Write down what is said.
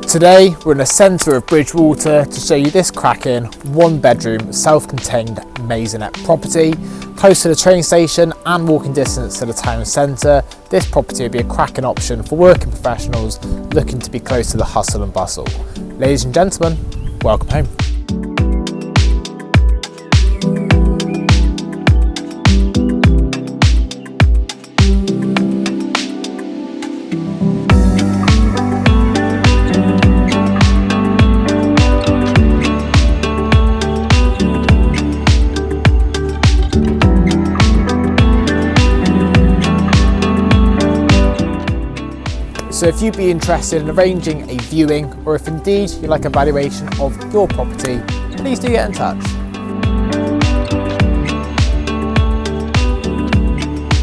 Today we're in the centre of Bridgwater to show you this cracking 1-bedroom self-contained maisonette property. Close to the train station and walking distance to the town centre, this property would be a cracking option for working professionals looking to be close to the hustle and bustle. Ladies and gentlemen, welcome home. So if you'd be interested in arranging a viewing, or if indeed you'd like a valuation of your property, please do get in touch.